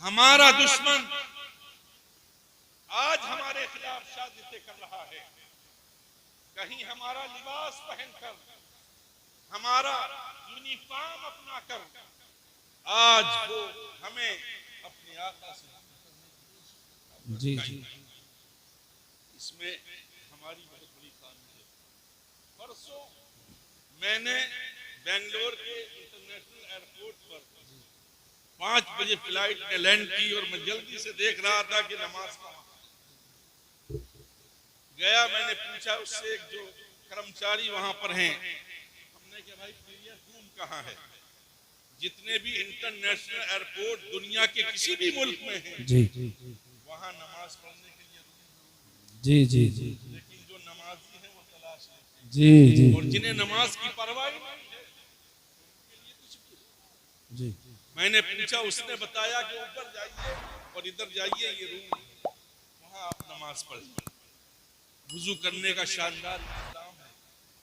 हमारा दुश्मन आज हमारे खिलाफ साजिशें कर रहा है। कहीं हमारा लिबास पहनकर, हमारा यूनिफॉर्म अपनाकर आज वो हमें अपने आका से जी जी इसमें हमारी बहुत बड़ी खामी है। परसों मैंने बेंगलोर के इंटरनेशनल एयरपोर्ट पर 5 बजे फ्लाइट में लैंड की और मैं जल्दी से देख रहा था कि नमाज कहाँ गया। मैंने पूछा उससे, एक जो कर्मचारी वहां पर हैं, हमने कहा भाई प्रेयर रूम कहाँ है? जितने भी इंटरनेशनल एयरपोर्ट दुनिया के किसी भी मुल्क में हैं, जी वहां नमाज पढ़ने के लिए जी जी जी लेकिन जो नमाजी है वो तलाश लेते हैं। जी जी और जिन्हें नमाज की परवाह नहीं है उनके लिए कुछ भी। जी मैंने पूछा, उसने बताया कि ऊपर जाइए और इधर जाइए, ये रूम वहां आप नमाज पढ़िए। वुजू करने का शानदार इंतजाम है।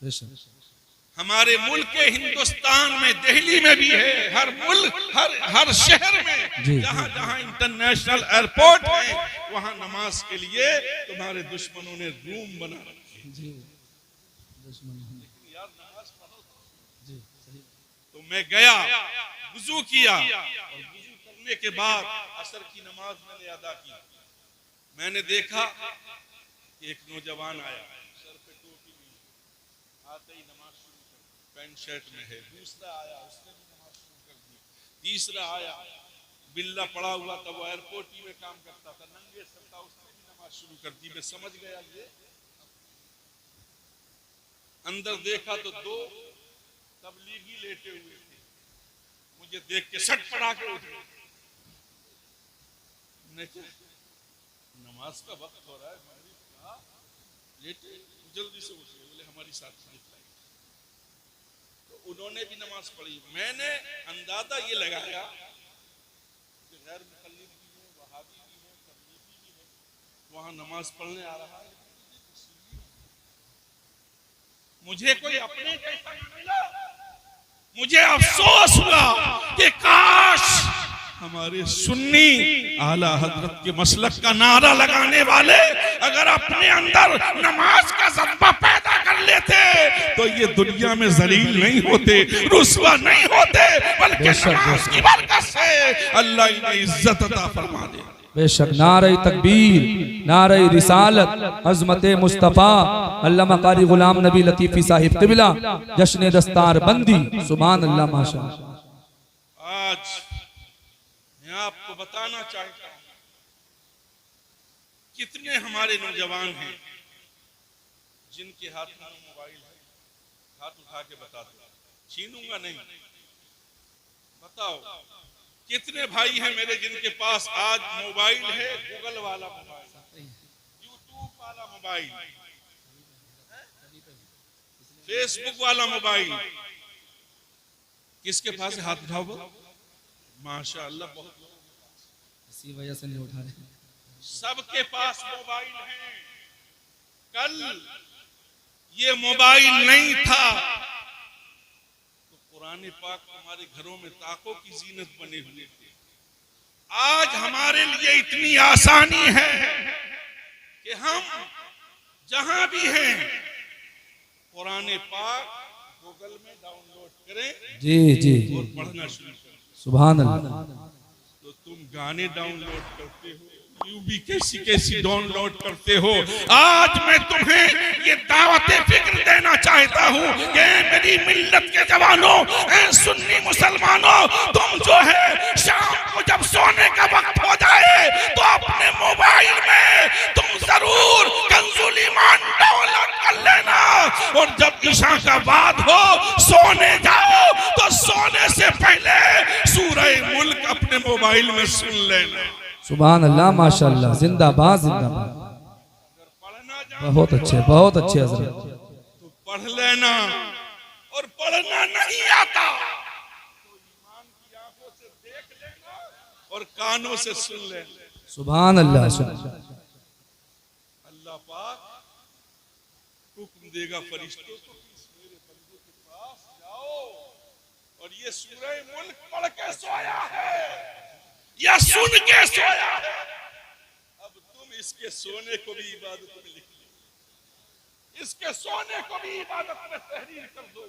बेशक हमारे मुल्क के हिंदुस्तान में, दिल्ली में भी है, हर मुल्क हर शहर में जी, जहां जहां इंटरनेशनल एयरपोर्ट है वहां नमाज के लिए तुम्हारे दुश्मनों ने रूम बना रखे हैं। जी दुश्मन यार नमाज पढ़ो। जी सही तो मैं गया, वुजू किया और वुजू करने के बाद असर की नमाज मैंने अदा की। मैंने देखा कि एक नौजवान आया, सर पे टोपी नहीं, आते ही नमाज शुरू कर, पैंट शर्ट में है। दूसरा आया, उसने भी नमाज शुरू कर दी। तीसरा आया, बिल्ला पड़ा हुआ था, वो एयरपोर्ट ही में काम करता था, नंगे सर था, उसने भी नमाज शुरू कर दी। मैं समझ गया ये। अंदर देखा तो 2 तबलीगी लेटे हुए थे। मुझे देख के सट पड़ा के उठे। नमाज का वक्त हो रहा है, मगरिब का, लेटे जल्दी से उठे। बोले हमारी साथ फ्लाइट। तो उन्होंने भी नमाज पढ़ी। मैंने अंदाजा ये लगाया कि गैर मुकल्लिद भी है, वहाबी भी है, तबलीगी भी है, वहां नमाज पढ़ने आ रहा है। मुझे कोई अपने जैसा नहीं मिला। मुझे अफसोस हुआ कि काश हमारे सुन्नी आला हजरत के मसलक का नारा लगाने वाले अगर अपने अंदर नमाज का जज्बा पैदा कर लेते तो ये दुनिया में जलील नहीं होते, रुस्वा नहीं होते, बल्कि नमाज की बरकत से अल्लाह इन्हें इज्जत अता फरमा दे। बेशक नारे तकबीर, नारे रिसालत, अज़मत मुस्तफ़ा, अल्लामा कारी गुलाम नबी लतीफ़ी साहिब क़िबला, जश्न दस्तार बंदी, सुभान अल्लाह माशाअल्लाह। आज मैं आपको बताना चाहता हूं कितने हमारे नौजवान हैं जिनके हाथ में मोबाइल है। हाथ उठा के बता दो, छीनूंगा नहीं। बताओ कितने भाई हैं मेरे जिनके पास आज मोबाइल है, गूगल वाला मोबाइल, यूट्यूब वाला मोबाइल, फेसबुक वाला मोबाइल। किसके पास है? हाथ उठाओ। माशाअल्लाह बहुत इसी वजह से नहीं उठा रहे। सबके पास मोबाइल है। कल ये मोबाइल नहीं था तो कुरान पाक हमारे घरों में ताकों की जीनत बने हुए थे। आज हमारे लिए इतनी आसानी है कि हम जहां भी हैं कुरान पाक गूगल में डाउनलोड करें जी जी और पढ़ना शुरू करें। सुभान अल्लाह। तो तुम गाने डाउनलोड करते हो, यूबी कैसी कैसी डाउनलोड करते हो। आज मैं तुम्हें ये दावत फिक्र देना चाहता हूँ कि मेरी मिल्लत के जवानों, सुन्नी मुसलमानों, तुम जो है शाम को जब सोने का वक्त हो जाए तो अपने मोबाइल में तुम जरूर कंजुल ईमान डाउनलोड कर लेना और जब ईशा का बाद हो सोने जाओ तो सोने से पहले सूरह मुल्क अपने मोबाइल में सुन लेना। सुभान अल्लाह माशाअल्लाह, जिंदाबाद जिंदाबाद। बहुत अच्छे हजरत। तो पढ़ लेना, और पढ़ना नहीं आता तो ईमान की आंखों से देख लेना और कानों से सुन लेना। सुभान अल्लाह। अल्लाह पाक हुक्म देगा फरिश्तों को कि मेरे बंदे के पास जाओ और ये सूरह मुल्क पढ़ के सोया है, या सुन के सोया है। अब तुम इसके सोने को भी इबादत में लिख लो, इसके सोने को भी इबादत में तहरीर कर दो,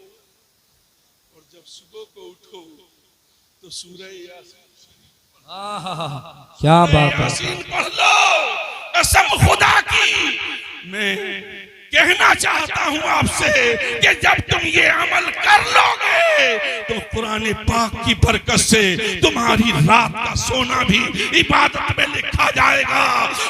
और जब सुबह को उठो तो सूरह यासीन क्या बात है। यासीन पढ़ लो। कसम खुदा की मैं कहना चाहता हूं आपसे कि जब तुम ये अमल कर लोगे तो कुरान पाक की बरकत से तुम्हारी रात का सोना भी इबादत में लिखा जाएगा,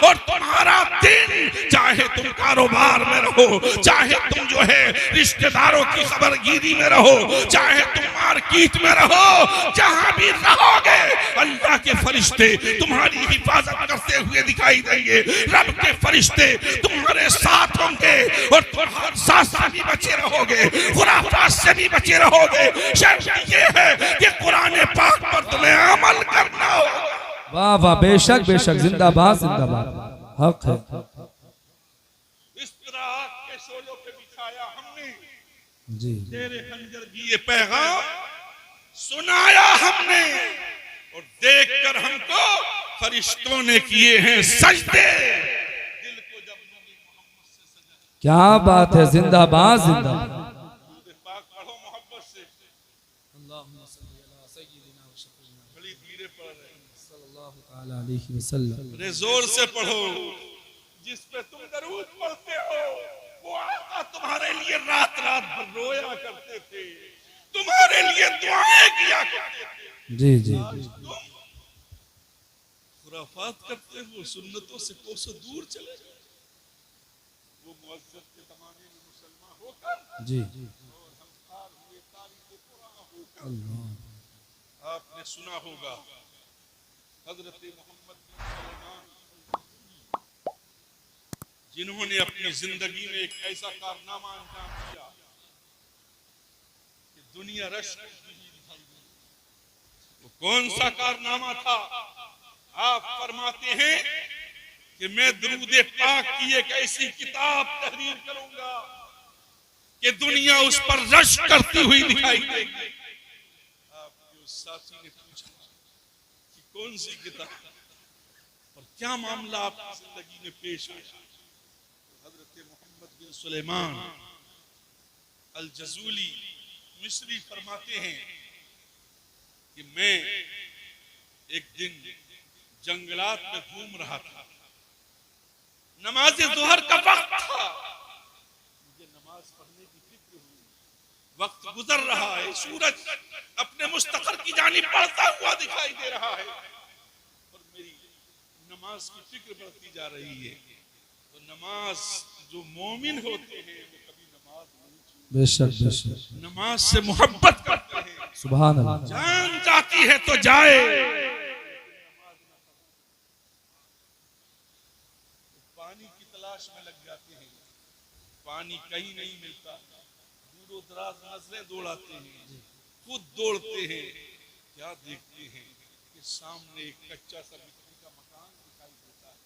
और तुम्हारा दिन, चाहे तुम कारोबार में रहो, चाहे तुम जो है रिश्तेदारों की खबरगिरी में रहो, चाहे तुम मार्केट में रहो, जहां भी रहोगे अल्लाह के फरिश्ते तुम्हारी हिफाजत करते हुए दिखाई देंगे। रब के फरिश्ते तुम्हारे साथ होंगे और तुम साथ से भी बचे रहोगे, खुराफात से भी बचे रहोगे। शर्त ये है कि कुरान पाक पर तुम्हें अमल करना होगा। वाह वाह, बेशक बेशक, जिंदाबाद जिंदाबाद, हक है। इस तरह के शोलों पे बिछाया हमने जी, तेरे खंजर की ये पैगाम सुनाया हमने, और देखकर हमको फरिश्तों ने किए हैं सजदे। दिल को जब नूर मोहम्मद से सजा, क्या बात है, जिंदाबाद जिंदाबाद। पाक पढ़ो मोहब्बत से, बड़ी धीरे पढ़ रहे हैं, सल्लल्लाहु ताला अलैहि वसल्लम। बड़े जोर से पढ़ो। जिस पे तुम दरूद पढ़ते हो वो आका तुम्हारे लिए रात रात भर रोया करते थे, तुम्हारे लिए दुआएं किया करते थे। जी जी, तुम खुराफात करते हो, सुन्नतों से कोसों दूर चले जाओ। वो मुअज्जब के ज़माने में मुसलमान होकर जी, और हम पार हुए तारीख़ कुरान होकर। आपने सुना होगा हजरत मोहम्मद बिन सलमान जिन्होंने अपनी जिंदगी में एक ऐसा कारनामा अंजाम दिया कि दुनिया रश वो कौन सा कारनामा था? आप फरमाते हैं कि मैं दरूद पाक की एक ऐसी किताब तहरीर करूंगा कि दुनिया उस पर रश करती हुई दिखाई देगी। आपके उस साथी ने पूछा कि कौन सी किताब और क्या मामला आपकी जिंदगी में पेश आया? हजरत मोहम्मद बिन सुलेमान अल जजूली मिस्री फरमाते हैं कि मैं एक दिन जंगलात में घूम रहा था, नमाज जोहर का वक्त था, मुझे नमाज पढ़ने की फिक्र हुई। वक्त गुजर रहा है, सूरज अपने मुस्तखर की जानिब बढ़ता हुआ दिखाई दे रहा है और मेरी नमाज की फिक्र बढ़ती जा रही है। तो नमाज, जो मोमिन होते हैं वो कभी नमाज नहीं छोड़ते, बेशक बेशक, नमाज से मोहब्बत करते हैं। सुभान अल्लाह। जान जाती है तो जाए, पानी की तलाश में लग जाते हैं, पानी कहीं नहीं मिलता, दूर दराज नजरें दौड़ाते हैं, खुद दौड़ते हैं, क्या देखते हैं कि सामने एक कच्चा सा मिट्टी का मकान दिखाई देता है,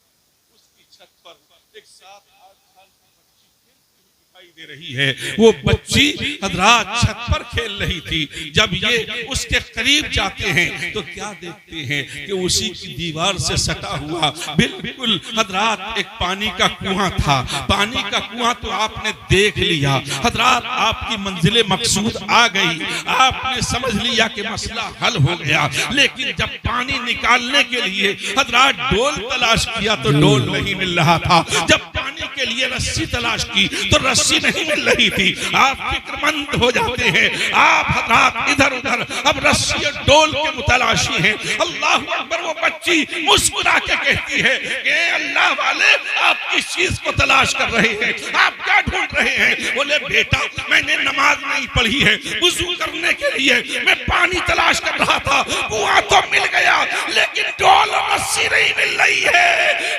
उसकी छत पर एक 7-8 साल की बच्ची खेलती हुई दिखाई दे रही है। वो बच्ची हजरात छत पर खेल रही थी। जब ये उसके करीब जाते हैं तो क्या देखते हैं कि उसी की दीवार से सटा हुआ बिल्कुल हजरात एक पानी का कुआं था। पानी का कुआं तो आपने देख लिया हजरात, आपकी मंजिले मकसूद आ गई, आपने समझ लिया कि मसला हल हो गया। लेकिन जब पानी निकालने के लिए हजरात डोल तलाश किया तो डोल नहीं मिल रहा था। जब पानी के लिए रस्सी तलाश की तो रस्सी नहीं मिल रही थी। आप फिक्रमंद हो जाते हैं, आप हजरात इधर उधर अब रस्सी और डोल के मुतलाशी हैं। अल्लाह अकबर। वो बच्ची मुस्कुरा के कहती है कि अल्लाह वाले आप किस चीज को तलाश कर रहे हैं, आप क्या ढूंढ रहे हैं? बोले बेटा मैंने नमाज नहीं पढ़ी है, वुजू करने के लिए मैं पानी तलाश कर रहा था, कुआं तो मिल गया लेकिन डोल और रस्सी नहीं मिल रही है।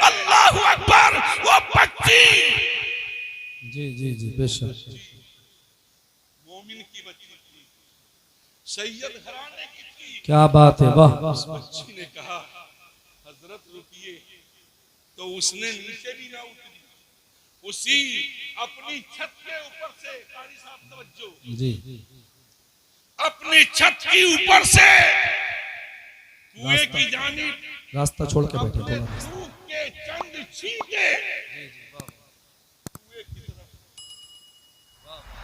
अल्लाह अकबर। वो बच्ची जी जी जी, बेशक, मोमिन की बच्ची थी, सैयद घराने की थी। क्या बात है, वाह। उस बच्ची ने कहा हजरत रुकिए, तो उसने नीचे भी ना उतरी, उसी अपनी छत के ऊपर से, कारी साहब तवज्जो, जी, अपनी छत के ऊपर से कुएं की जानिब रास्ता छोड़ के बैठे अपने थोड़ा। थूक के चंद छींटे कुएं की तरफ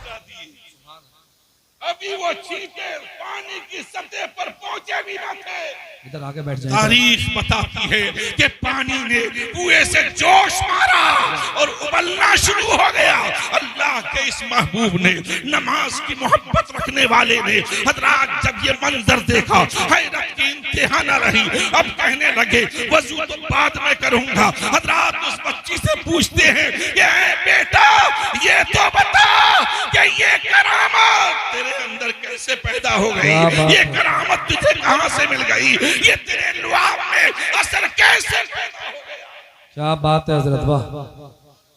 जा दिए। अभी वो छींटे पानी की सतह पर पहुंचे भी न थे। इधर आगे बैठ जाए। तारीख बताती है कि पानी ने कुएं से जोश मारा और उबलना शुरू हो गया। अल्लाह के इस महबूब ने, नमाज की मोहब्बत रखने वाले ने हजरात जब ये मंजर देखा, हैरत की इंतहा न रही। अब कहने लगे वजू तो बाद में करूंगा। हजरात उस बच्ची से पूछते हैं कि बेटा ये तो बता कि ये करामत तेरे अंदर कैसे पैदा हो गई, ये करामत तुझे कहां से मिल गई, ये तेरे लुआब में असर कैसे पैदा हो गया। क्या बात है हजरत, वाह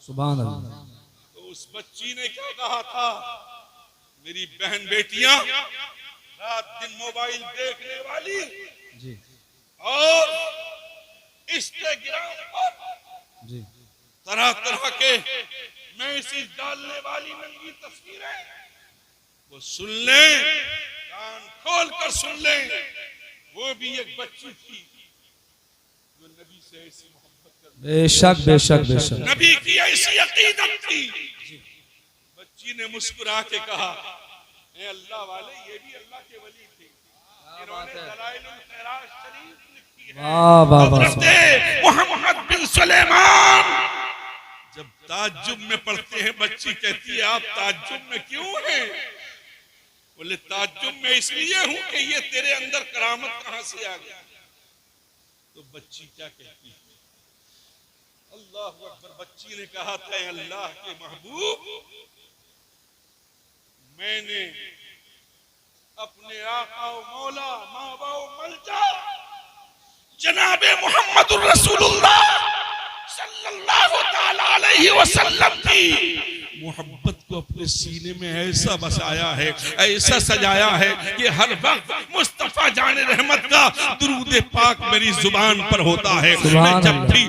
सुभान अल्लाह। तो उस बच्ची ने क्या कहा था, मेरी बहन बेटियां रात दिन मोबाइल देखने वाली जी और इंस्टाग्राम पर जी तरह तरह के मैसेज डालने वाली नंगी तस्वीरें वो सुन लें, कान खोल कर सुन लें। वो भी एक बच्ची थी जो नबी से ऐसी मोहब्बत करती, बेशक बेशक बेशक, नबी की ऐसी अकीदत थी। बच्ची ने मुस्कुरा के कहा, ए अल्लाह वाले, ये भी अल्लाह के वली थे। इन्होंने दलाइलुल खैरात शरीफ लिखी है। वाह वाह वाह। हज़रत मोहम्मद बिन सुलेमान जब ताज्जुब में पढ़ते हैं, बच्ची कहती है आप ताज्जुब में क्यों हैं? बोले ताज्जुब में इसलिए हूं कि ये तेरे अंदर करामत कहां से आ गई। तो बच्ची क्या कहती है, अल्लाह अकबर। बच्ची ने कहा था, अल्लाह के महबूब, मैंने अपने आका व मौला मावा व मलजा जनाबे मोहम्मदुर रसूलुल्लाह सल्लल्लाहु ताला अलैहि वसल्लम की मोहब्बत को अपने सीने में ऐसा बसाया है, ऐसा सजाया है कि हर वक्त मुस्तफा जाने रहमत का दुरूद पाक मेरी जुबान पर होता है। मैं जब भी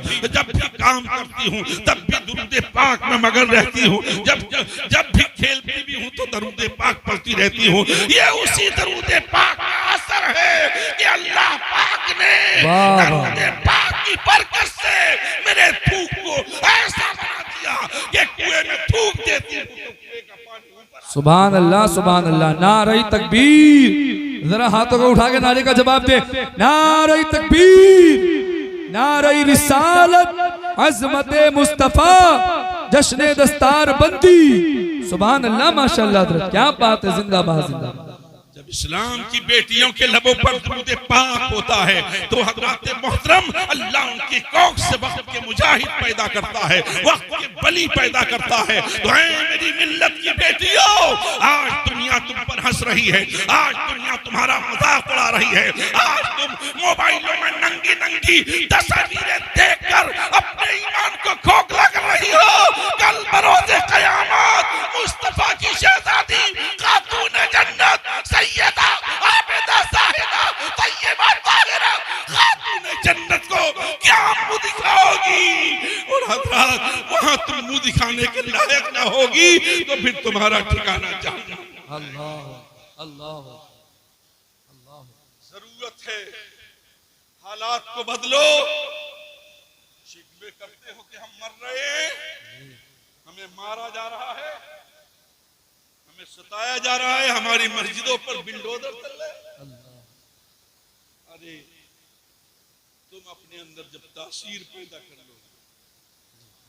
काम करती हूँ तब भी दुरूद पाक में मगन रहती हूँ। जब भी खेलती भी हूँ तो दरूद पाक पढ़ती रहती हूँ। ये उसी दरूद पाक का असर है कि अल्लाह पाक ने दरूद पाक की बरकत से मेरे थूक को ऐसा बना दिया कि कुएं में थूक देती हूँ तो कुएं का पानी ऊपर। सुभान अल्लाह सुभान अल्लाह। नारे तकबीर, जरा हाथों को उठा के नारे का जवाब दे। नारे तकबीर, नारे रिसालत, अज़मते मुस्तफा, जश्न दस्तार बंदी। सुभान अल्लाह माशाअल्लाह, क्या बात है, जिंदाबाद जिंदाबाद। जब इस्लाम की बेटियों के लबों पर दुरूद पाक होता है तो हज़रात मोहतरम अल्लाह उनकी कौख से वक्त के मुजाहिद पैदा करता है, वक्त के वली पैदा करता है। तो ऐ मेरी मिल्लत की बेटियों, आज दुनिया तुम पर हंस रही है, आज दुनिया तुम्हारा मजाक उड़ा रही है, आज तुम मोबाइलों में नंगी नंगी तस्वीरें देखकर अपने ईमान को खोखला कर रही हो। कल बरोज़े क़यामत मुस्तफा की शहज़ादी खातून जन्नत सैयदा आबिदा साहिदा तय्यबा ताहिरा खातून जन्नत को क्या मुंह दिखाओगी? और हज़रात वहां तुम मुंह दिखाने के लायक ना होगी तो फिर तुम्हारा ठिकाना जहन्नम। अल्लाह अल्लाह अल्लाह। जरूरत है हालात को बदलो। शिकवे करते हो कि हम मर रहे हैं, हमें मारा जा रहा है, हमें सताया जा रहा है, हमारी मस्जिदों पर बिल्डोजर चल रहे हैं। अरे तुम अपने अंदर जब तासीर पैदा कर लो,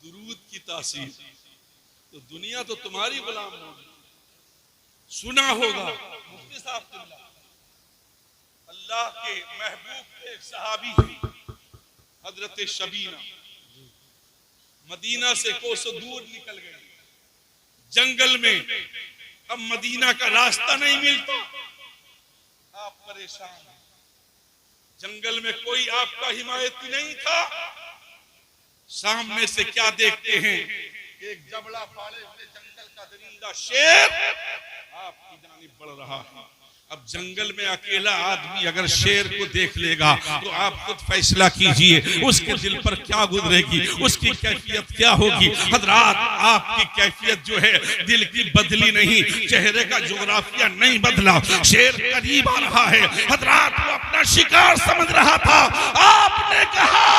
दुरूद की तासीर, तो दुनिया तो तुम्हारी गुलाम होगी। सुना होगा मुफ्ती साहब अल्लाह के महबूब के एक सहाबी हजरत शबीना मदीना से कोसों दूर निकल गए जंगल में। अब मदीना का रास्ता नहीं मिलता, आप परेशान हैं। जंगल में कोई आपका हिमायती नहीं था। सामने से क्या देखते हैं, एक जबड़ा फाड़े हुए जंगल का दरिंदा शेर आपकी जानिब बढ़ रहा है। अब जंगल में अकेला आदमी अगर शेर को देख लेगा तो आप खुद फैसला कीजिए उसके दिल पर क्या गुजरेगी, उसकी कैफियत क्या होगी। हजरात आपकी कैफियत जो है दिल की बदली नहीं, चेहरे का जोग्राफिया नहीं बदला, शेर करीब आ रहा है। हजरात वो अपना अपना शिकार समझ रहा था। आपने कहा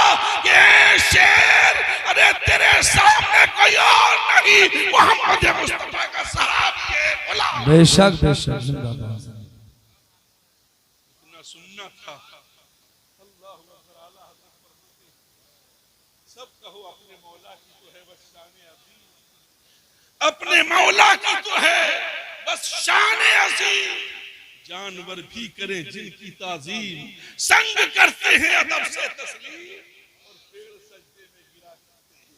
कि शेर, अरे तेरे सामने कोई और नहीं, मोहम्मद मुस्तफा का सहाबी है, गुलाम। बेशक बेशक जिंदाबाद। इतना सुनना था। अल्लाह सब कहो अपने मौला की तो है बस शान अज़ीम, अपने मौला की तो है बस शान अज़ीम। जानवर भी करें जिनकी ताजीम, संग करते हैं अदब से तस्लीम, और पेड़ सजदे में गिरा करते हैं।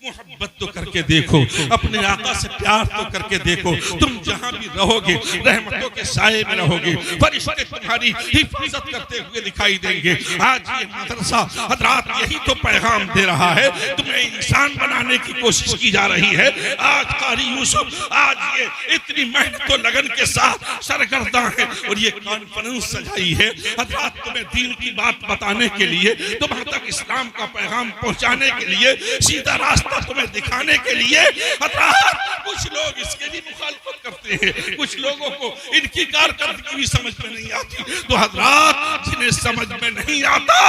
मोहब्बत तो करके देखो, अपने आका से प्यार तो करके देखो, तुम जहां भी रहोगे रहमतों के साए में रहोगे, फरिश्ते तुम्हारी हिफाजत करते हुए दिखाई देंगे। आज ये मदरसा हजरात यही तो पैगाम दे रहा है, तुम्हें इंसान बनाने की कोशिश की जा रही है। आज कारी यूसुफ आज ये इतनी मेहनत और लगन के साथ सरगर्दा है और ये कॉन्फ्रेंस सजाई है हजरात तुम्हें दीन की बात बताने के लिए, तुम्हारे तक इस्लाम का पैगाम पहुंचाने के लिए, सीधा रास्ता तुम्हें दिखाने के लिए। हजरात कुछ लोग इसके लिए मुखालफत करते हैं, कुछ लोगों को इनकी कारकर्दगी भी समझ में नहीं आती। तो हजरात जिन्हें समझ में नहीं आता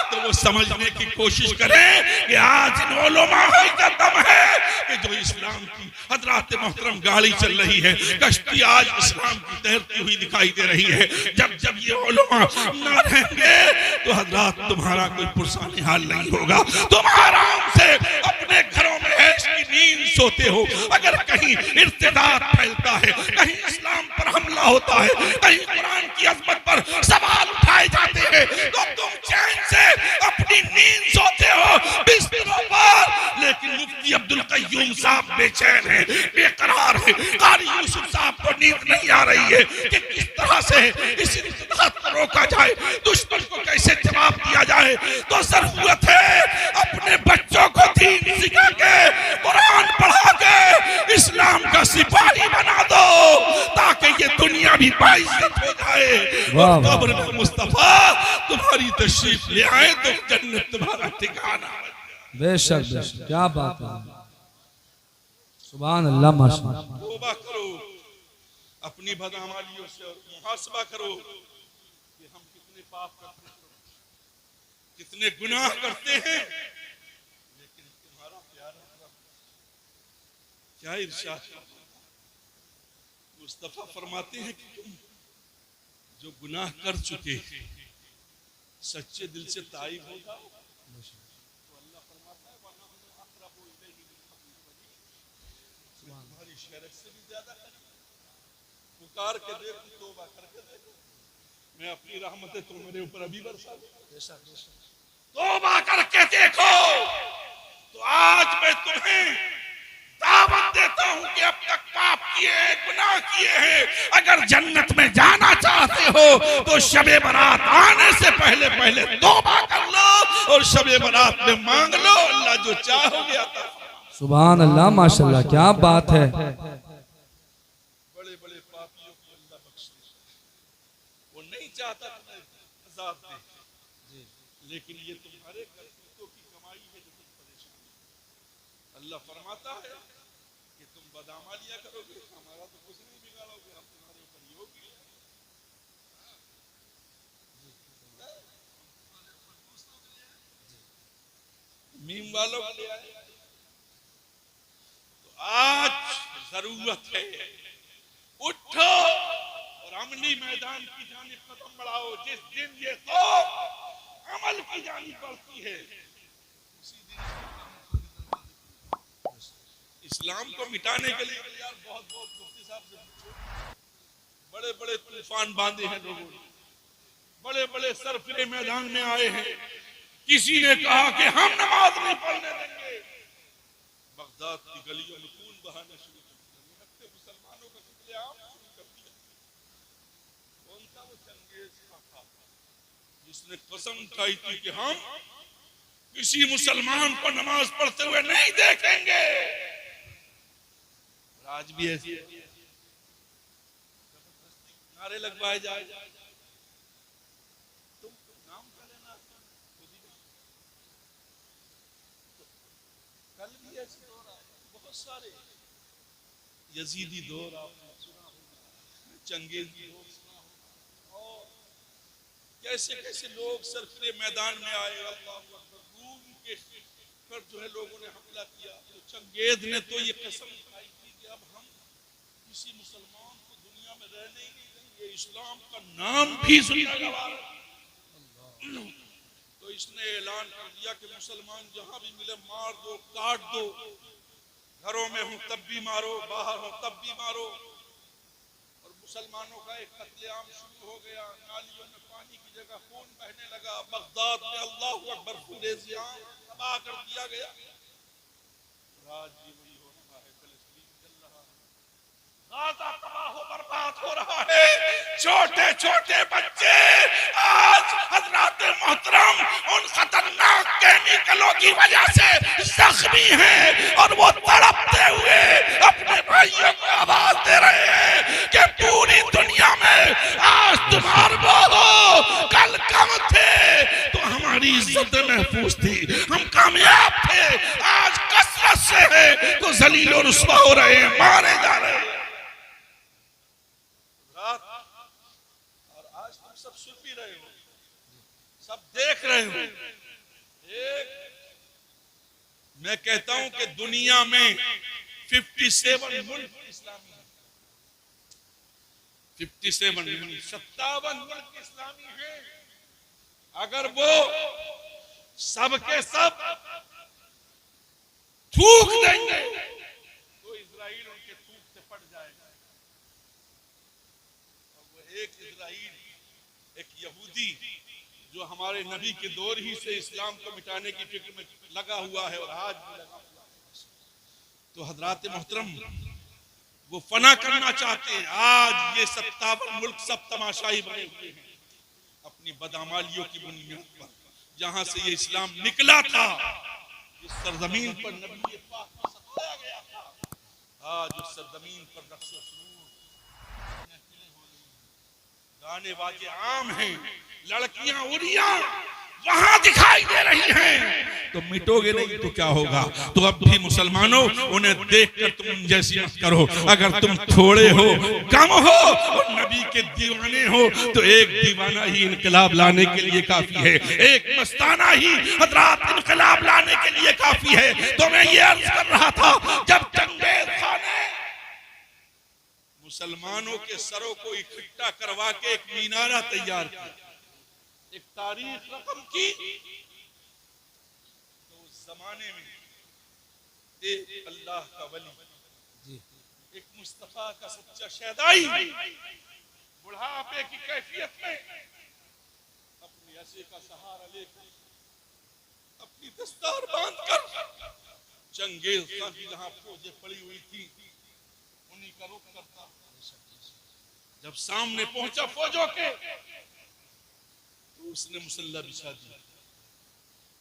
तो वो समझने की कोशिश करें कि आज इन उलमा का दम है कि जो इस्लाम की हजरात मोहतरम गाड़ी चल रही है, कश्ती आज इस्लाम की तैरती हुई दिखाई दे रही है। जब जब ये उलमा ना रहेंगे तो हजरात तुम्हारा कोई पुरसानी हाल नहीं होगा। तुम आराम से अपने घरों में ऐश की नींद सोते हो, अगर कहीं इर्तिदाद फैलता है, कहीं इस्लाम पर हमला होता है, कहीं कुरान की अजमत पर सवाल उठाए जाते हैं, तो तुम चैन से अपनी नींद सोते हो बिस्तरों पर। लेकिन मुफ्ती अब्दुल कय्यूम साहब बेचैन है, बेकरार है। कारी यूसुफ साहब को नींद नहीं आ रही है कि किस तरह से इस इर्तिदाद को रोका जाए, दुश्मन को कैसे जवाब दिया जाए। तो जरूरत है अपने बच्चों को दीन सिखा के, कुरान पढ़ा के इस्लाम का सिपाही बना दो, ताकि ये दुनिया भी बाइज्जत हो जाए। और कब्र में मुस्तफा तुम्हारी तशरीफ ले आए तो जन्नत तुम्हारा ठिकाना। बेशक बेशक, क्या बात है, सुभान अल्लाह माशाअल्लाह। तौबा करो अपनी बदअमालियों से और मुहासबा करो कि हम कितने पाप करते हैं, कितने गुनाह करते हैं, लेकिन तुम्हारा प्यारा रब क्या इरशाद मुस्तफा फरमाते हैं कि तुम जो गुनाह कर चुके सच्चे दिल से ताइब हो जाओ तो अल्लाह फरमाता है वरना तुम्हारी शरत से भी ज्यादा पुकार के देखो, तौबा करके देखो, मैं अपनी रहमतें तुम्हारे ऊपर अभी बरसा दूं। तौबा करके देखो तो आज मैं तुम्हें दावत देता हूं कि अब तक पाप किए हैं, गुनाह किए हैं, अगर जन्नत में जाना चाहते हो तो शबे बारात आने से पहले पहले तौबा कर लो और शबे बारात में मांग लो, अल्लाह जो चाहोगे अता। सुभान अल्लाह माशाअल्लाह, क्या बात है। बड़े बड़े पापियों को अल्लाह बख्श दे, वो नहीं चाहता तुम्हें अज़ाब दे, लेकिन ये तुम्हारे करतूतों की कमाई है जो तुम परेशान। अल्लाह फरमाता है कि तुम बदअमालियां करोगे, हमारा तो कुछ नहीं बिगाड़ोगे, हम तुम्हारे ऊपर योगी हैं। मीम वालों को ले आए। तो आज जरूरत है उठो और अमली मैदान की जानिब कदम बढ़ाओ। जिस दिन ये खौफ अमल की जानिब बढ़ती है उसी दिन इस्लाम को मिटाने के लिए यार बहुत बहुत मुफ्ती साहब से पूछो, बड़े बड़े तूफान बांधे हैं लोगों ने, बड़े बड़े सरफिरे मैदान में आए हैं। किसी ने कहा कि हम नमाज नहीं पढ़ने देंगे, बगदाद की गलियों में खून बहाना शुरू कर दिया, मुसलमानों का कत्लेआम शुरू कर दिया। कौन सा वो चंगेज था जिसने कसम उठाई थी कि हम किसी मुसलमान को नमाज पढ़ते हुए नहीं देखेंगे। आज भी ऐसी नारे लगवाए जाए, तुम नाम का लेना कल भी ऐसे दौर आए, बहुत सारे यजीदी दौर आपने सुना होगा, चंगेजी दौर सुना होगा, और कैसे कैसे लोग सरफरे मैदान में आए, अल्लाह अकबर। रूम के पर जो है लोगों ने हमला किया, तो चंगेज ने तो ये कसम खाई थी कि अब हम किसी मुसलमान को दुनिया में रहने ही नहीं देंगे, इस्लाम का नाम भी सुनना गवारा। तो इसने ऐलान कर दिया कि मुसलमान जहां भी मिले मार दो, काट दो, घरों में हूं तब भी मारो, बाहर हूं तब भी मारो। और मुसलमानों का एक कत्लेआम शुरू हो गया, नालियों में पानी की जगह खून बहने लगा। बगदाद में अल्लाह अकबर खुरेज़ियां तबाह कर दिया गया। राज भी वही हो रहा है, फिलिस्तीन चल रहा है, गाज़ा तबाह हो बर्बाद हो रहा है। छोटे छोटे बच्चे आज हज़रात मोहतरम उन खतरनाक केमिकलों की वजह से जख्मी हैं और वो तड़पते हुए अपने भाइयों को आवाज दे रहे हैं कि पूरी दुनिया में आज तुम्हारे वो हो, कल कम थे तो हमारी इज्जत महफूज थी, हम कामयाब थे, आज कसरत से है तो जलील और रुस्वा हो रहे हैं, मारे जा रहे हैं। और आज तुम सब सुन भी रहे हो, सब देख रहे हो। एक मैं कहता हूं कि दुनिया में 57 मुल्क इस्लामी हैं, 57 मुल्क इस्लामी हैं। अगर वो सबके सब थूक देंगे तो इजराइल उनके थूक से पड़ जाएगा। और वो एक इजराइल, एक यहूदी जो हमारे नबी के दौर ही से इस्लाम को मिटाने की फिक्र में लगा हुआ है और आज भी लगा हुआ है। तो हजरात मोहतरम वो फना करना चाहते हैं। आज ये 57 मुल्क सब तमाशाई बने हुए हैं अपनी बदामालियों की बुनियाद पर। जहां से ये इस्लाम निकला था, जिस सरजमीन पर नबी पाक को सताया गया था, आज उस सरजमीन पर रक्स व सुरूर, गाने बाजे आम हैं, लड़कियां उड़ियां वहां दिखाई दे रही हैं। तो मिटोगे नहीं तो क्या होगा? तो अब भी मुसलमानों उन्हें देखकर तुम जैसी मत करो। अगर तुम थोड़े हो, कम हो और नबी के दीवाने हो तो एक दीवाना ही इनकलाब लाने के लिए काफी है, एक मस्ताना ही हजरात इनकलाब लाने के लिए काफी है। तो मैं ये अर्ज कर रहा था, जब चंगेज खान ने मुसलमानों के सरों को इकट्ठा करवा के एक मीनारा तैयार किया, एक तारीख रकम की, तो उस जमाने में एक अल्लाह का वली, एक मुस्तफा का सच्चा शहदाई बुढ़ापे की कैफियत में अपने ऐसे का सहारा लेकर, अपनी दस्तार बांधकर चंगेज खान की जहां फौजें पड़ी हुई थी उन्हीं का रुख करता। जब सामने पहुंचा फौजों के तो उसने मुसल्ला बिछा दिया।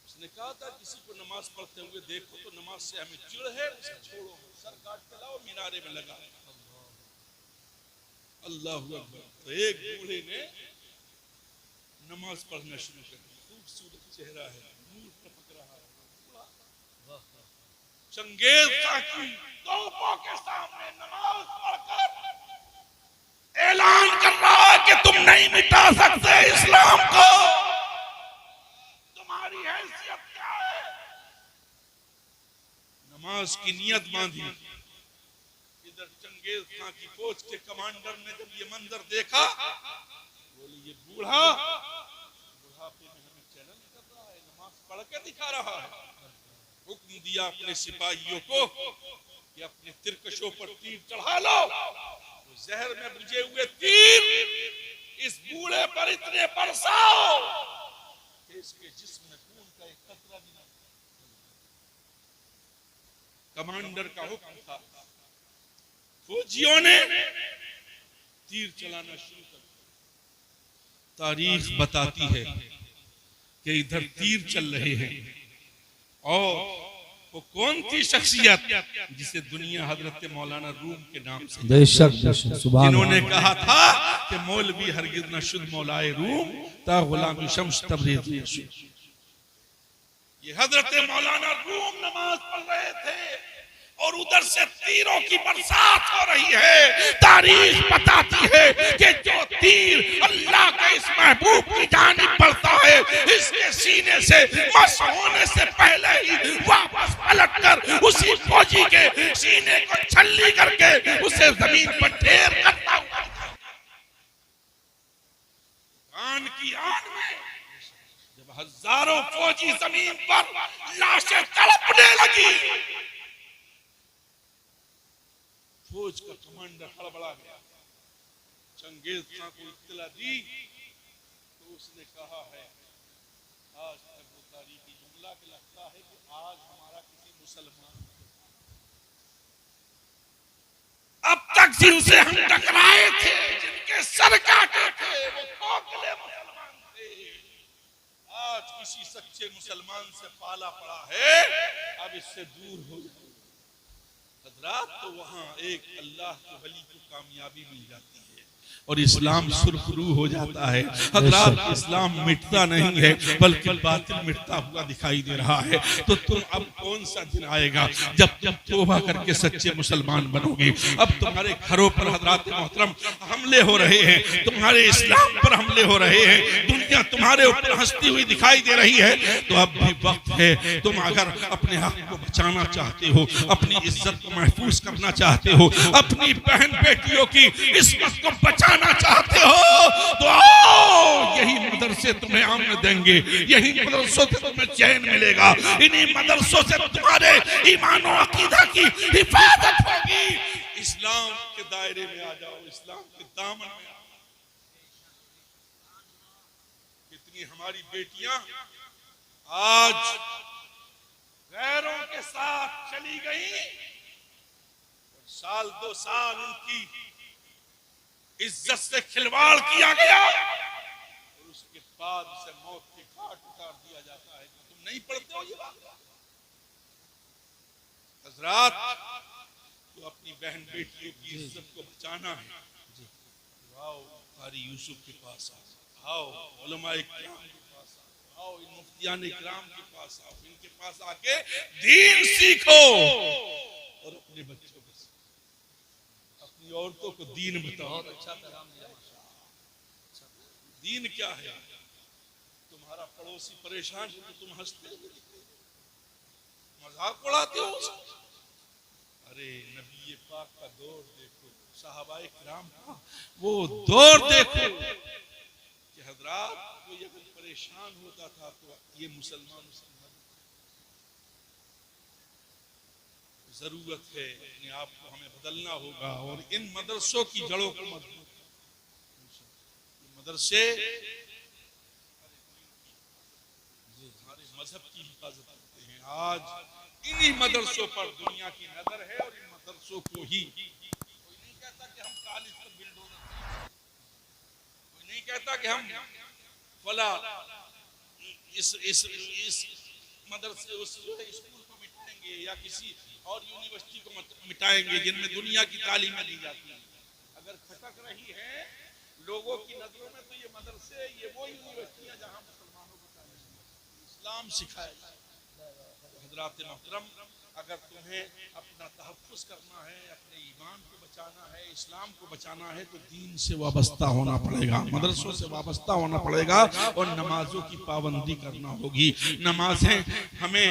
उसने कहा था किसी को नमाज पढ़ते हुए देखो तो नमाज से हमें चिढ़ है, उसे छोड़ो, सर काट के लाओ, मीनारे में लगा। अल्लाहु अकबर। तो एक बूढ़े ने नमाज पढ़ना शुरू कर दी। खूबसूरत चेहरा है, नूर टपक रहा है। चंगेज खान की तोपों के सामने नमाज पढ़कर ऐलान कर रहा है कि तुम नहीं मिटा सकते इस्लाम को, तुम्हारी हैसियत क्या है? नमाज की नियत बांधी। इधर चंगेज खान की फौज के कमांडर ने जब ये मंजर देखा, बोले ये बूढ़ा बुढ़ापे में हमें चैलेंज कर रहा है, नमाज पढ़ के दिखा रहा है। हुक्म दिया अपने सिपाहियों को कि अपने तिरकशों पर तीर चढ़ा लो। जहर में बुझे हुए तीर इस बूढ़े पर इतने बरसाओ कि इसके जिस्म में खून का एक कतरा भी नहीं। कमांडर का हुक्म था। फौजियों ने तीर चलाना शुरू कर दिया। तारीख बताती है कि इधर तीर चल रहे हैं और वो कौन थी शख्सियत जिसे दुनिया हजरत मौलाना रूम के नाम से, बेशक सुभान जिन्होंने कहा था कि मौलवी हरगिज न शुद्ध मौलाए रूम ता गुलाम शम्स तबरेज़ी। ये हजरत मौलाना रूम नमाज पढ़ रहे थे और उधर से तीरों की बरसात हो रही है। तारीख बताती है कि जो तीर अल्लाह के इस महबूब की जानिब पड़ता है, इसके सीने से मस होने से पहले ही वापस पलटकर उसी फौजी के सीने को छल्ली करके उसे जमीन पर ढेर करता हुआ। कान की आग में जब हजारों फौजी जमीन पर लाशें तड़पने लगी, फौज का कमांडर हड़बड़ा गया। चंगेज खां को इत्तला दी तो उसने कहा है, आज तक वो तारीखी जुमला के लगता है कि आज हमारा किसी मुसलमान, अब तक जिनसे हम टकराए थे, जिनके सर काटे थे, वो खोखले मुसलमान थे। आज किसी सच्चे मुसलमान से पाला पड़ा है, अब इससे दूर हो जाए। हजरात, तो वहां एक अल्लाह के वली को कामयाबी मिल जाती है और इस्लाम सुरखरू हो जाता है। हजरात, इस्लाम मिटता नहीं है बल्कि बातिल मिटता हुआ दिखाई दे रहा है। तो तुम अब कौन सा दिन आएगा जब तुम तौबा करके सच्चे मुसलमान बनोगे? अब तुम्हारे घरों पर हजरात मोहतरम हमले हो रहे हैं, तुम्हारे इस्लाम पर हमले हो रहे हैं, दुनिया तुम्हारे ऊपर हंसती हुई दिखाई दे रही है। तो अब भी वक्त है, तुम अगर अपने हक को बचाना चाहते हो, अपनी इज्जत को महफूज करना चाहते हो, अपनी बहन बेटियों की इस्मत को बचाना चाहते हो, तो आओ, यही मदरसे तुम्हें अमन देंगे, यही मदरसों से तुम्हें चैन मिलेगा, इन्हीं मदरसों से तुम्हारे ईमान और अकीदा की हिफाजत होगी। इस्लाम के दायरे में आ जाओ, इस्लाम के दामन में आओ। कितनी हमारी बेटियां आज गैरों के साथ चली गई, साल 2 साल उनकी इज्जत से खिलवाड़ किया गया और उसके बाद उसे मौत के घाट उतार दिया जाता है। तुम नहीं पढ़ते हो ये बात? हजरात, तो अपनी बहन बेटियों की इज्जत को बचाना है, आओ कारी यूसुफ के पास आओ, उलमाए किराम के पास आओ, इन मुफ्तियान इकराम के पास आओ, इनके पास आके दीन सीखो और अपने बच्चों को, अपनी औरतों को दीन बताओ। बहुत अच्छा पैगाम दिया। दीन क्या है? तुम्हारा पड़ोसी परेशान है तो तुम हंसते हो, मजाक उड़ाते हो उसको। अरे नबी पाक का दौर देखो, सहाबाए किराम का वो दौर देखो कि हजरात कोई अगर परेशान होता था तो ये मुसलमान जरूरत है, अपने आप को हमें बदलना होगा और इन मदरसों की जड़ों को मजबूत, मदरसे हमारे मजहब की हिफाजत करते हैं। आज इन्हीं मदरसों पर दुनिया की नजर है और इन मदरसों को ही, कोई नहीं कहता कि हम कॉलेज पर बिल्डोजर, कोई नहीं कहता कि हम फला इस मदरसे उस स्कूल को मिटाएंगे या किसी और यूनिवर्सिटी को मिटाएंगे जिनमें दुनिया की तालीमें दी जाती है। अगर खटक रही है लोगों की नजरों में तो ये मदरसे, ये वो यूनिवर्सिटियां जहां मुसलमानों को तालीम इस्लाम सिखाया जाए। हजरात मोहतरम, अगर तुम्हें अपना तहफ़्फ़ुज़ करना है, अपने ईमान को बचाना है, इस्लाम को बचाना है, तो दीन से वाबस्ता होना पड़ेगा, मदरसों से वाबस्ता होना पड़ेगा और नमाजों की पाबंदी करना होगी। नमाजें हमें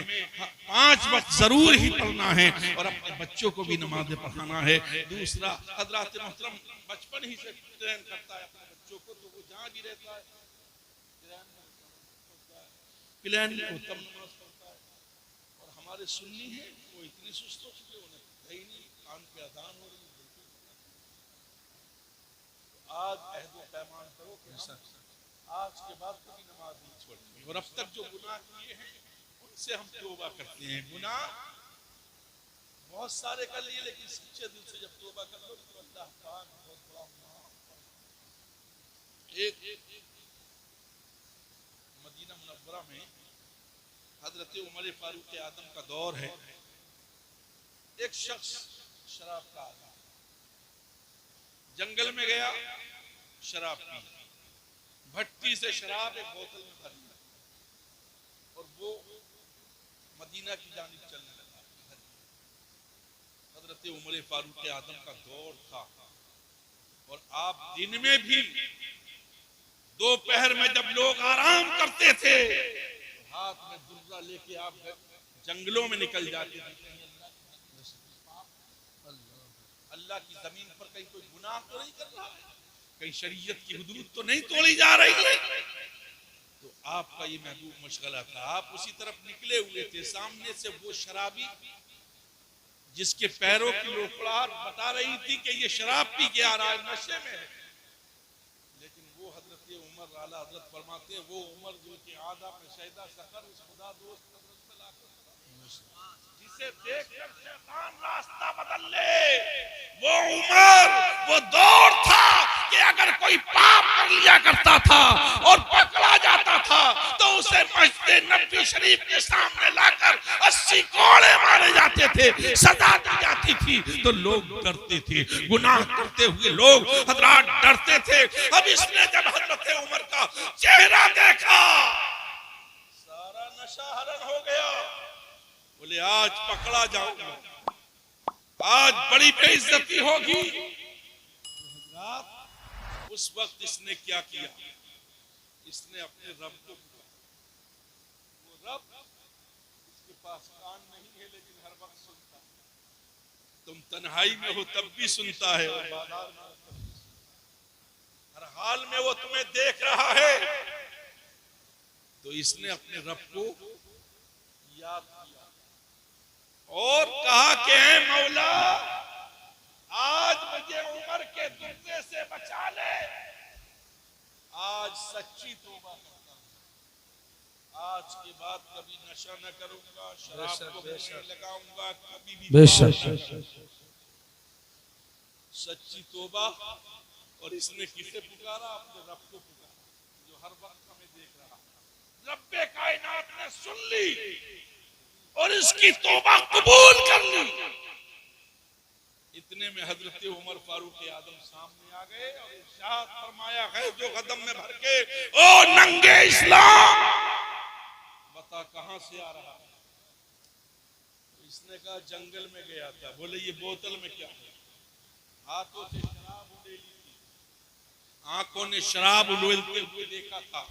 5 वक्त जरूर ही पढ़ना है और अपने बच्चों को भी नमाजें पढ़ाना है। दूसरा, हजरात मोहतरम बचपन ही से ट्रेन करता है अपने बच्चों को, तो वो जहाँ भी रहता है प्लान में उत्तम नमाज पढ़ता है। और हमारे सुन्नी है वो इतनी सुस्त हो चुके, उन्हें पता ही नहीं कान पे अजान हो रही है। तो आज अहद व पैमान करो कि हम आज के बाद कभी नमाज नहीं छोड़ेंगे और अब तक जो गुनाह किए हैं उनसे हम तौबा करते हैं। गुनाह बहुत सारे कर लिए, लेकिन सच्चे दिल से जब तौबा कर लो तो अल्लाह पाक बहुत बड़ा एक मदीना मुनव्वरा में हजरत उमर फारूक आदम का दौर है। एक शख्स शराब का आदमी जंगल में गया, शराब पी, भट्टी से शराब एक बोतल में भर ली और वो मदीना की जानिब चलने लगा। हजरत उमर फारूक आदम का दौर था और आप दिन में भी दोपहर में जब लोग आराम करते थे हाथ में दुर्रा लेके आप जंगलों में निकल जाते थे। अल्लाह की जमीन पर कहीं कोई गुनाह तो नहीं कर रहा है, कहीं शरीयत की हुदूद तो नहीं तोड़ी जा रही है। तो आपका ये महबूब मशगला था, आप उसी तरफ निकले हुए थे। सामने से वो शराबी जिसके पैरों की लोकड़ाहट बता रही थी कि ये शराब पी के आ रहा है, नशे में है, लेकिन वो हजरत उमर आला हजरत फरमाते हैं वो उमर जो कि आधा पे शहीदा सफर उस खुदा दोस्त जिसे देखकर शैतान रास्ता बदल ले, वो उमर वो दौर था कि अगर कोई पाप कर लिया करता था और पकड़ा जाता था तो उसे मस्जिद नबी शरीफ के सामने लाकर 80 कोड़े मारे जाते थे, सजा दी जाती थी। तो लोग डरते थे, गुनाह करते हुए लोग हजरात डरते थे। अब इसने जब हजरत उमर का चेहरा देखा सारा नशा हरण हो गया। बोले आज पकड़ा जाऊंगा, आज बड़ी बेइज्जती होगी। उस वक्त इसने क्या किया, इसने अपने रब को पुकारा। वो रब इसके पास कान नहीं है लेकिन हर वक्त सुनता है। तुम तन्हाई में हो तब भी सुनता है और बाजार में हर हाल में वो तुम्हें देख रहा है। तो इसने अपने रब को याद किया और कहा कि है मौला आज मुझे उमर के दुर्दे से बचा ले, आज सच्ची तौबा करता हूं, आज के बाद कभी नशा न करूंगा, शराब को नहीं लगाऊंगा, कभी भी बेशक सच्ची तौबा। और इसने किसे पुकारा, अपने रब को पुकारा जो हर वक्त हमें देख रहा है। रब्बे कायनात ने सुन ली और इसकी तौबा कबूल कर ली। इतने में हजरत उमर फारूक आदम सामने आ गए और इरशाद फरमाया है जो कदम में भर के ओ नंगे इस्लाम बता कहां से आ रहा है। इसने कहा जंगल में गया था। बोले ये बोतल में क्या है? हाथों से शराब उड़ेली थी, आंखों ने शराब उड़ेलते हुए देखा था,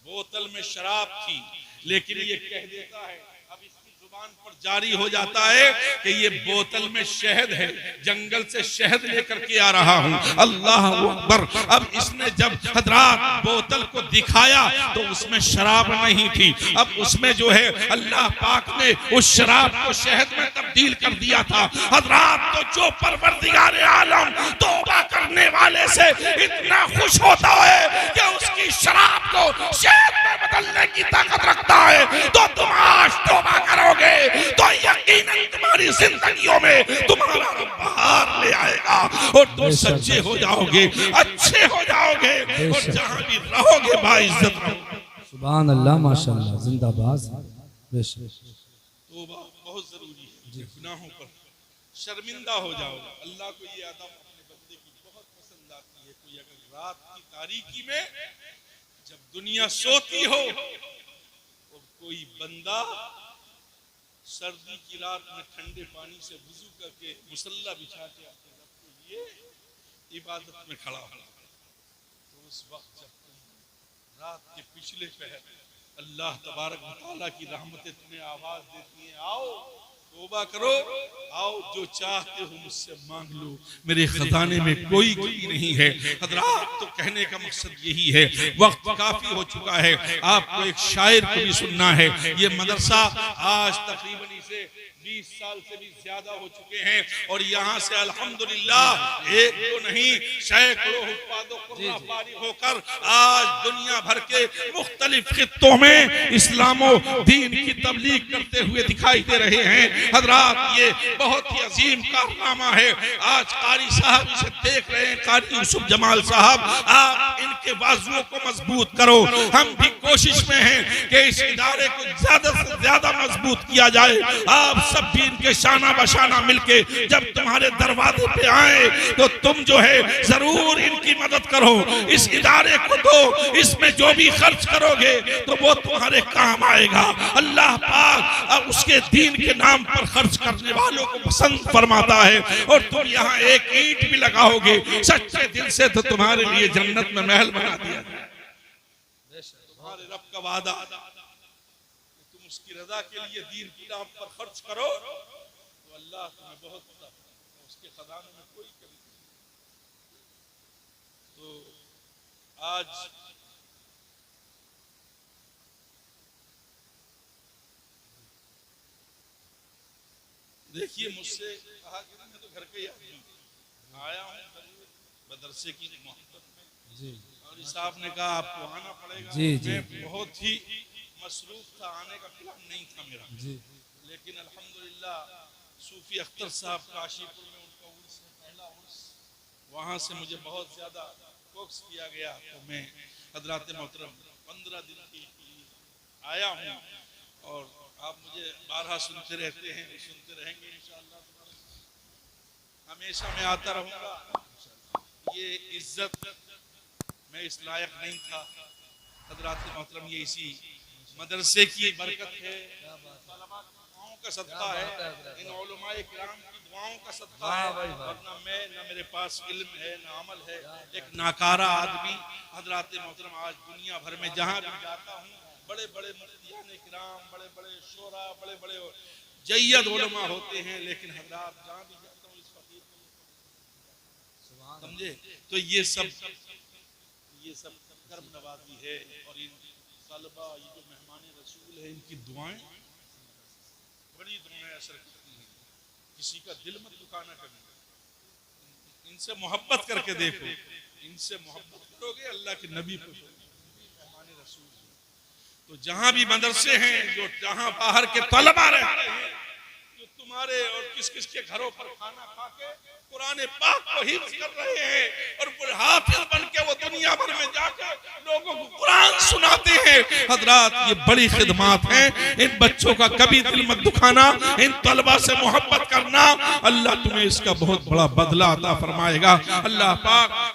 बोतल में शराब थी। लेकिन ये कह देता है, अब इसकी जुबान पर जारी हो जाता है कि ये बोतल में शहद है, जंगल से शहद लेकर के आ रहा हूं। अल्लाह अकबर। अब इसने जब हजरात बोतल को दिखाया तो उसमें शराब नहीं थी। अब उसमें जो है अल्लाह पाक ने उस शराब को शहद में तब्दील कर दिया था। हजरात तो जो परवरदिगार आलम तौबा करने वाले से इतना खुश होता है कि उसकी शराब को शहद में बदलने की ताकत रखता है, तो तुम आज तौबा करोगे तो यकीनन तुम्हारी जिंदगियों में तुम्हारा रब बहार ले आएगा और तुम सच्चे हो जाओगे, अच्छे हो जाओगे और जहां भी रहोगे बाइज्जत रहोगे। सुभान अल्लाह माशाअल्लाह जिंदाबाद। तौबा बहुत जरूरी है, गुनाहों पर शर्मिंदा हो जाओगे। अल्लाह को ये अदब अपने बंदे की बहुत पसंद आती है। कोई अगर रात की तारीकी में जब दुनिया सोती हो और कोई बंदा सर्दी की रात में ठंडे पानी से वुजू करके मुसल्ला बिछा के अपने रब के लिए इबादत में खड़ा हो, तो उस वक्त जब रात के पिछले पहर अल्लाह तबारक व तआला की रहमतें तुम्हें आवाज देती हैं, आओ तौबा करो, आओ जो चाहते हो मुझसे मांग लो, मेरे खजाने में कोई कमी नहीं है। हजरात तो कहने का मकसद यही है, वक्त काफी हो चुका है, आपको एक शायर को भी सुनना है। ये मदरसा आज तकरीबन इसे 20 साल से भी ज्यादा हो चुके हैं और यहाँ से अल्हम्दुलिल्लाह एक तो नहीं सैकड़ों हुफ्फाज़ कुर्रा फारिग होकर आज दुनिया भर के मुख्तलिफ खित्तों में इस्लामो दीन की तबलीग करते हुए दिखाई दे रहे हैं। हजरात ये बहुत ही अजीम कारनामा है। आज कारी साहब इसे देख रहे हैं, कारी यूसुफ जमाल साहब, आप इनके के बाजुओं को मजबूत करो। हम भी कोशिश में हैं कि इस इदारे को ज्यादा से ज्यादा मजबूत किया जाए। आप सब भी इनके शाना बशाना मिलके जब तुम्हारे दरवाजे पे आए तो तुम जो है जरूर इनकी मदद करो। इस इदारे को दो, इसमें जो भी खर्च करोगे तो वो तुम्हारे काम आएगा। अल्लाह पाक अब उसके दीन के नाम पर खर्च करने वालों को पसंद फरमाता है। और तुम यहाँ एक ईंट भी लगाओगे सच्चे दिल से तो तुम्हारे लिए जन्नत में महल बना दिया जाए। तुम्हारे रब का वादा तुम उसकी रजा के लिए दीन के नाम पर खर्च करो तो अल्लाह तुम्हें बहुत उसके खजाने में कोई कमी नहीं। तो आज देखिए मुझसे कहा कि मैं तो घर के ही आदमी आया हूँ मदरसे की मोहब्बत में जी। और साहब ने कहा आपको आना पड़ेगा जी, मैं बहुत ही मसरूफ था, आने का प्लान नहीं था मेरा जी। लेकिन अल्हम्दुलिल्लाह सूफी अख्तर साहब काशीपुर में उनका उर्स है, पहला उर्स, वहाँ से मुझे बहुत ज्यादा फोकस किया गया तो मैं हजरात मोहतरम 15 दिन के लिए आया हूँ। और आप मुझे बारहा सुनते रहते हैं, सुनते रहेंगे इंशाअल्लाह। हमेशा मैं आता रहूँगा। ये इज्जत मैं इस लायक नहीं था हजरात मोहतरम, ये इसी मदरसे की बरकत है, दुआओं का सदका है, इन उलमाए किराम की दुआओं का सदका है। वरना मैं न मेरे पास इल्म है न अमल है, एक नाकारा आदमी। हजरात मोहतरम आज दुनिया भर में जहाँ भी जाता हूँ बड़े बड़े मुफ्तियाने किराम, बड़े बड़े शोरा, बड़े बड़े जय्यद उलमा होते हैं, लेकिन हजरात जहाँ भी जाता हूँ इस फकीर समझे तो ये सब कर्म नवाजी है। और इन तलबा ये जो मेहमान रसूल है इनकी दुआएं बड़ी दुआएं असर करती हैं। किसी का दिल मत दुखाना कभी, इनसे मोहब्बत करके देखो, इनसे मोहब्बत करोगे अल्लाह के नबी को मेहमान रसूल। तो जहां भी मदरसे हैं, जो जहां बाहर के तलबा रहते हैं, जो तुम्हारे और किस किस के घरों पर खाना खा के कुरान पाक को हिफ्ज कर रहे हैं और हाफिज बन के वो दुनिया भर में जाकर लोगों को कुरान सुनाते हैं। हजरात ये बड़ी खिदमत है। इन बच्चों का कभी दिल मत दुखाना, इन तलबा से मोहब्बत करना, अल्लाह तुम्हें इसका बहुत बड़ा बदला अता फरमाएगा। अल्लाह पाक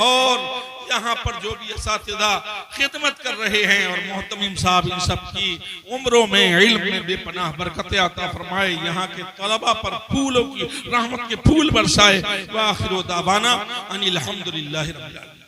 और यहाँ पर जो भी असातिज़ा खिदमत कर रहे हैं और मोहतमिम साहब इन सब की उम्रों में इल्म में बेपनाह बरकत अता फरमाए। यहाँ के तलबा पर फूलों की रहमत के फूल बरसाए। व आखिर दावाना अनिल हम्दुलिल्लाहि रब्बिल आलमीन।